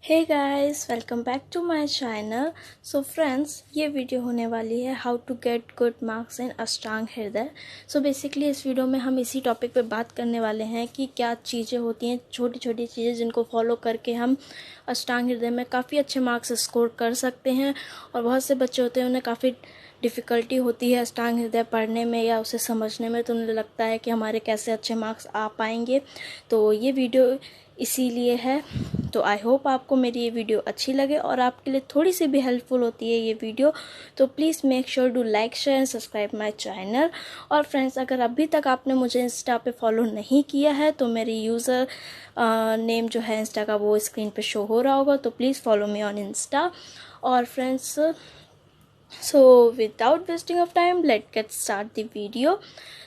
Hey guys, welcome back to my channel. So friends, ये video होने वाली है how to get good marks in Ashtanga Hridaya. So basically इस video में हम इसी टॉपिक पे बात करने वाले हैं कि क्या चीज़ें होती हैं, छोटी छोटी चीज़ें जिनको फॉलो करके हम अष्टांग हृदय में काफ़ी अच्छे मार्क्स स्कोर कर सकते हैं। और बहुत से बच्चे होते हैं, उन्हें काफ़ी डिफ़िकल्टी होती है अष्टांग हृदय पढ़ने में या उसे समझने में, तो उन्हें लगता है कि हमारे कैसे अच्छे मार्क्स आ पाएंगे। तो ये वीडियो इसीलिए है। तो आई होप आपको मेरी ये वीडियो अच्छी लगे और आपके लिए थोड़ी सी भी हेल्पफुल होती है ये वीडियो। तो please make sure to like share and subscribe my channel. और फ्रेंड्स, अगर अभी तक आपने मुझे इंस्टा पे फॉलो नहीं किया है तो मेरी यूज़र नेम जो है इंस्टा का वो स्क्रीन पे शो हो रहा होगा, तो please follow me on Insta. और friends, so without wasting of time let get start the video.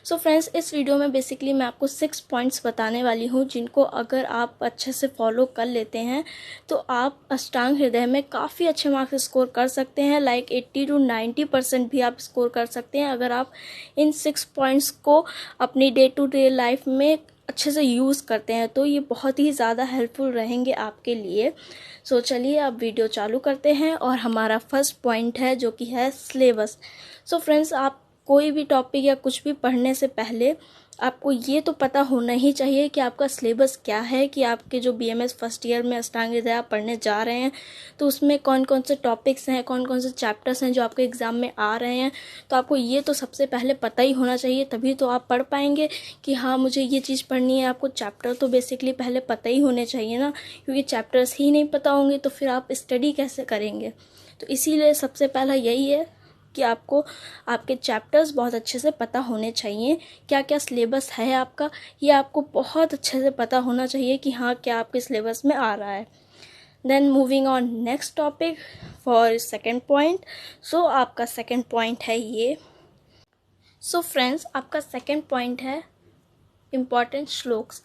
So friends, इस वीडियो में बेसिकली मैं आपको 6 पॉइंट्स बताने वाली हूँ जिनको अगर आप अच्छे से फॉलो कर लेते हैं तो आप अष्टांग हृदय में काफ़ी अच्छे मार्क्स स्कोर कर सकते हैं। लाइक 80 to 90% भी आप स्कोर कर सकते हैं अगर आप इन 6 पॉइंट्स को अपनी डे टू डे लाइफ में अच्छे से यूज़ करते हैं, तो ये बहुत ही ज़्यादा हेल्पफुल रहेंगे आपके लिए। सो चलिए अब वीडियो चालू करते हैं। और हमारा फर्स्ट पॉइंट है जो कि है सिलेबस। सो फ्रेंड्स, आप कोई भी टॉपिक या कुछ भी पढ़ने से पहले आपको ये तो पता होना ही चाहिए कि आपका सिलेबस क्या है, कि आपके जो बीएमएस फर्स्ट ईयर में अष्टांग हृदय आप पढ़ने जा रहे हैं तो उसमें कौन कौन से टॉपिक्स हैं, कौन कौन से चैप्टर्स हैं जो आपके एग्ज़ाम में आ रहे हैं। तो आपको ये तो सबसे पहले पता ही होना चाहिए, तभी तो आप पढ़ पाएंगे कि हाँ मुझे ये चीज़ पढ़नी है। आपको चैप्टर तो बेसिकली पहले पता ही होने चाहिए ना, क्योंकि चैप्टर्स ही नहीं पता होंगे तो फिर आप स्टडी कैसे करेंगे। तो इसीलिए सबसे पहला यही है कि आपको आपके चैप्टर्स बहुत अच्छे से पता होने चाहिए। क्या क्या सिलेबस है आपका, ये आपको बहुत अच्छे से पता होना चाहिए कि हाँ क्या आपके सिलेबस में आ रहा है। Then moving on next topic for second point. So आपका सेकंड पॉइंट है ये। सो फ्रेंड्स, आपका सेकंड पॉइंट है इम्पॉर्टेंट श्लोक्स।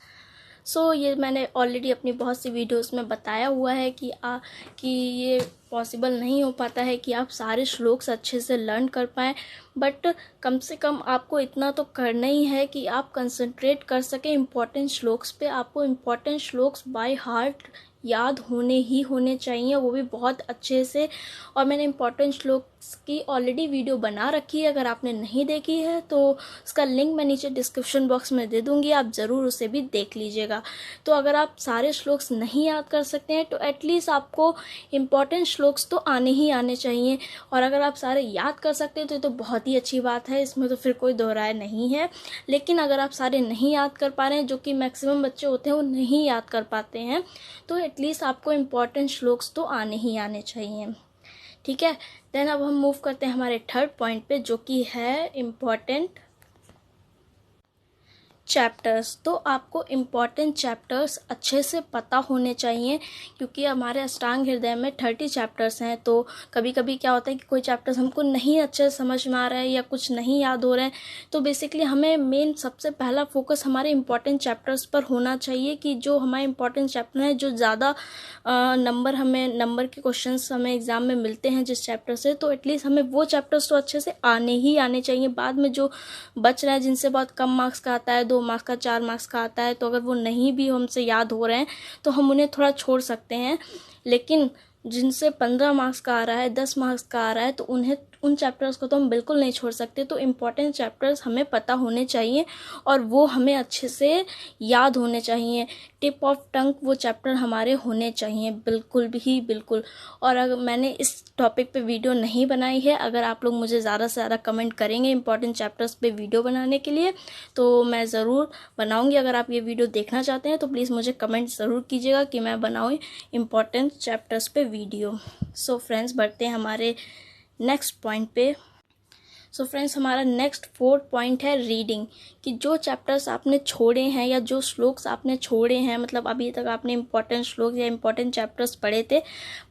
ये मैंने ऑलरेडी अपनी बहुत सी वीडियोस में बताया हुआ है कि ये पॉसिबल नहीं हो पाता है कि आप सारे श्लोक्स अच्छे से लर्न कर पाएँ, बट कम से कम आपको इतना तो करना ही है कि आप कंसंट्रेट कर सकें इम्पॉर्टेंट श्लोक्स पे। आपको इम्पॉर्टेंट श्लोक्स बाय हार्ट याद होने चाहिए, वो भी बहुत अच्छे से। और मैंने इम्पॉर्टेंट श्लोक्स की ऑलरेडी वीडियो बना रखी है, अगर आपने नहीं देखी है तो उसका लिंक मैं नीचे डिस्क्रिप्शन बॉक्स में दे दूँगी, आप ज़रूर उसे भी देख लीजिएगा। तो अगर आप सारे श्लोक्स नहीं याद कर सकते हैं तो एटलीस्ट आपको इम्पॉर्टेंट श्लोक्स तो आने ही आने चाहिए। और अगर आप सारे याद कर सकते हैं तो ये तो बहुत ही अच्छी बात है, इसमें तो फिर कोई दो राय नहीं है। लेकिन अगर आप सारे नहीं याद कर पा रहे हैं, जो कि मैक्सिमम बच्चे होते हैं वो नहीं याद कर पाते हैं, तो एटलीस्ट आपको इम्पॉर्टेंट श्लोक्स तो आने ही आने चाहिए। ठीक है, देन अब हम मूव करते हैं हमारे थर्ड पॉइंट पे, जो कि है इम्पॉर्टेंट चैप्टर्स। तो आपको इम्पॉर्टेंट चैप्टर्स अच्छे से पता होने चाहिए, क्योंकि हमारे अष्टांग हृदय में 30 चैप्टर्स हैं। तो कभी कभी क्या होता है कि कोई चैप्टर्स हमको नहीं अच्छे से समझ में आ रहा है या कुछ नहीं याद हो रहे हैं, तो बेसिकली हमें मेन सबसे पहला फोकस हमारे इम्पॉर्टेंट चैप्टर्स पर होना चाहिए कि जो हमारे इम्पॉर्टेंट चैप्टर हैं, जो ज़्यादा नंबर के क्वेश्चन हमें एग्ज़ाम में मिलते हैं जिस चैप्टर से, तो एटलीस्ट हमें वो चैप्टर्स तो अच्छे से आने ही आने चाहिए। बाद में जो बच रहा है, जिनसे बहुत कम मार्क्स का आता है, 2 मार्क्स का, 4 मार्क्स का आता है, तो अगर वो नहीं भी हमसे याद हो रहे हैं तो हम उन्हें थोड़ा छोड़ सकते हैं। लेकिन जिनसे 15 मार्क्स का आ रहा है, 10 मार्क्स का आ रहा है, तो उन चैप्टर्स को तो हम बिल्कुल नहीं छोड़ सकते। तो इम्पॉर्टेंट चैप्टर्स हमें पता होने चाहिए और वो हमें अच्छे से याद होने चाहिए। टिप ऑफ टंग वो चैप्टर हमारे होने चाहिए, बिल्कुल। और अगर मैंने इस टॉपिक पे वीडियो नहीं बनाई है, अगर आप लोग मुझे ज़्यादा से ज़्यादा कमेंट करेंगे इम्पॉर्टेंट चैप्टर्स पे वीडियो बनाने के लिए, तो मैं ज़रूर बनाऊंगी। अगर आप ये वीडियो देखना चाहते हैं तो प्लीज़ मुझे कमेंट ज़रूर कीजिएगा कि मैं बनाऊँ इम्पॉर्टेंट चैप्टर्स पे वीडियो। सो फ्रेंड्स, बढ़ते हैं हमारे नेक्स्ट पॉइंट पे। सो फ्रेंड्स, हमारा नेक्स्ट फोर्थ पॉइंट है रीडिंग। कि जो चैप्टर्स आपने छोड़े हैं या जो श्लोक्स आपने छोड़े हैं, मतलब अभी तक आपने इम्पॉर्टेंट श्लोक या इम्पॉर्टेंट चैप्टर्स पढ़े थे,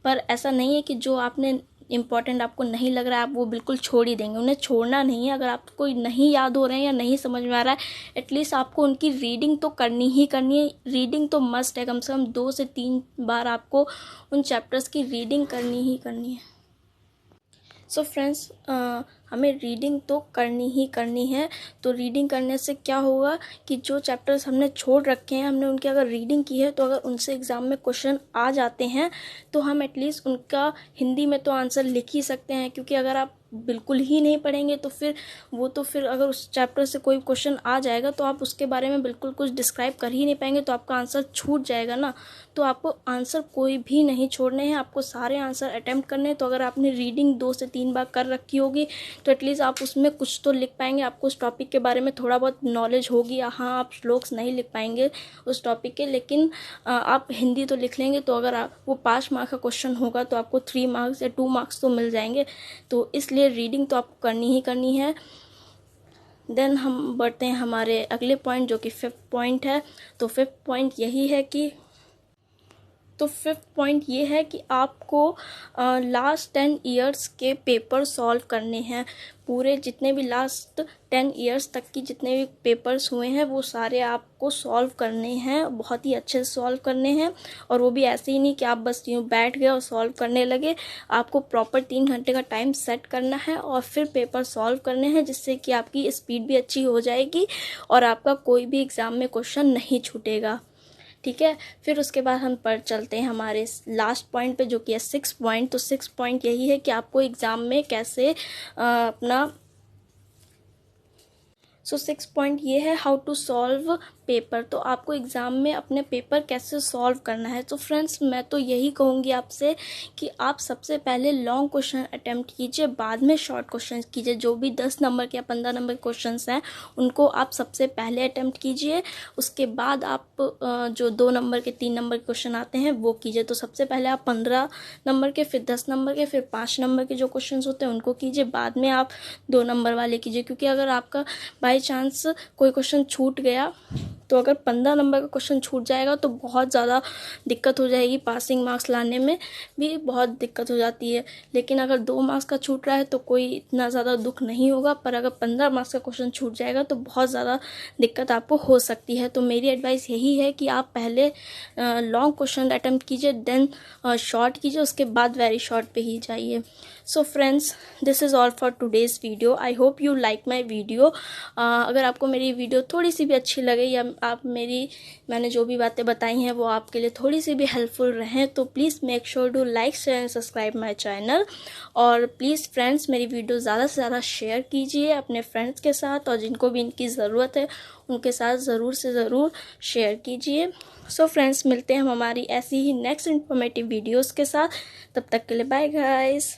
पर ऐसा नहीं है कि जो आपने इम्पॉर्टेंट आपको नहीं लग रहा है आप वो बिल्कुल छोड़ ही देंगे। उन्हें छोड़ना नहीं है। अगर आपको नहीं याद हो रहे हैं या नहीं समझ में आ रहा है, एटलीस्ट आपको उनकी रीडिंग तो करनी ही करनी है। रीडिंग तो मस्ट है, कम से कम 2 से 3 बार आपको उन चैप्टर्स की रीडिंग करनी ही करनी है। सो फ्रेंड्स, हमें रीडिंग तो करनी ही करनी है। तो रीडिंग करने से क्या होगा कि जो चैप्टर्स हमने छोड़ रखे हैं, हमने उनकी अगर रीडिंग की है तो अगर उनसे एग्ज़ाम में क्वेश्चन आ जाते हैं तो हम एटलीस्ट उनका हिंदी में तो आंसर लिख ही सकते हैं। क्योंकि अगर आप बिल्कुल ही नहीं पढ़ेंगे तो फिर अगर उस चैप्टर से कोई क्वेश्चन आ जाएगा तो आप उसके बारे में बिल्कुल कुछ डिस्क्राइब कर ही नहीं पाएंगे, तो आपका आंसर छूट जाएगा ना। तो आपको आंसर कोई भी नहीं छोड़ने हैं, आपको सारे आंसर अटेम्प्ट करने हैं। तो अगर आपने रीडिंग 2 से 3 बार कर रखी होगी तो एटलीस्ट आप उसमें कुछ तो लिख पाएंगे, आपको उस टॉपिक के बारे में थोड़ा बहुत नॉलेज होगी। हाँ, आप श्लोक्स नहीं लिख पाएंगे उस टॉपिक के, लेकिन आप हिंदी तो लिख लेंगे। तो अगर आप वो 5 मार्क्स का क्वेश्चन होगा तो आपको 3 मार्क्स या 2 मार्क्स तो मिल जाएंगे। तो इसलिए रीडिंग तो आपको करनी ही करनी है। देन हम बढ़ते हैं हमारे अगले पॉइंट, जो कि 5th पॉइंट है। तो 5th पॉइंट ये है कि आपको लास्ट 10 इयर्स के पेपर सॉल्व करने हैं। पूरे जितने भी लास्ट 10 इयर्स तक की जितने भी पेपर्स हुए हैं वो सारे आपको सॉल्व करने हैं, बहुत ही अच्छे से सॉल्व करने हैं। और वो भी ऐसे ही नहीं कि आप बस यूँ बैठ गए और सॉल्व करने लगे। आपको प्रॉपर 3 घंटे का टाइम सेट करना है और फिर पेपर सॉल्व करने हैं, जिससे कि आपकी स्पीड भी अच्छी हो जाएगी और आपका कोई भी एग्ज़ाम में क्वेश्चन नहीं छूटेगा। ठीक है, फिर उसके बाद हम पर चलते हैं हमारे लास्ट पॉइंट पे, जो कि है 6th पॉइंट। तो 6th पॉइंट यही है कि आपको एग्ज़ाम में कैसे अपना 6th पॉइंट ये है हाउ टू सॉल्व पेपर। तो आपको एग्ज़ाम में अपने पेपर कैसे सॉल्व करना है। तो फ्रेंड्स, मैं तो यही कहूँगी आपसे कि आप सबसे पहले लॉन्ग क्वेश्चन अटेम्प्ट कीजिए, बाद में शॉर्ट क्वेश्चन कीजिए। जो भी 10 नंबर के या 15 नंबर के क्वेश्चन हैं उनको आप सबसे पहले अटेम्प्ट कीजिए। उसके बाद आप जो 2 नंबर के 3 नंबर के क्वेश्चन आते हैं वो कीजिए। तो सबसे पहले आप 15 नंबर के, फिर 10 नंबर के, फिर 5 नंबर के जो क्वेश्चन होते हैं उनको कीजिए। बाद में आप 2 नंबर वाले कीजिए। क्योंकि अगर आपका बाई चांस कोई क्वेश्चन छूट गया तो अगर 15 नंबर का क्वेश्चन छूट जाएगा तो बहुत ज़्यादा दिक्कत हो जाएगी, पासिंग मार्क्स लाने में भी बहुत दिक्कत हो जाती है। लेकिन अगर 2 मार्क्स का छूट रहा है तो कोई इतना ज़्यादा दुख नहीं होगा, पर अगर 15 मार्क्स का क्वेश्चन छूट जाएगा तो बहुत ज़्यादा दिक्कत आपको हो सकती है। तो मेरी एडवाइस यही है कि आप पहले लॉन्ग क्वेश्चन अटेम्प्ट कीजिए, देन शॉर्ट कीजिए, उसके बाद वेरी शॉर्ट पे ही जाइए। So friends, this is all for today's video. I hope you like my video. अगर आपको मेरी वीडियो थोड़ी सी भी अच्छी लगे या मैंने जो भी बातें बताई हैं वो आपके लिए थोड़ी सी भी हेल्पफुल रहें तो please make sure to like, share and subscribe my channel. और प्लीज़ फ्रेंड्स, मेरी वीडियो ज़्यादा से ज़्यादा शेयर कीजिए अपने फ्रेंड्स के साथ, और जिनको भी इनकी ज़रूरत है उनके साथ ज़रूर से ज़रूर शेयर कीजिए। सो फ्रेंड्स, मिलते हैं हम हमारी ऐसी ही नेक्स्ट इन्फॉर्मेटिव वीडियोज़ के साथ। तब तक के लिए बाय गाइस।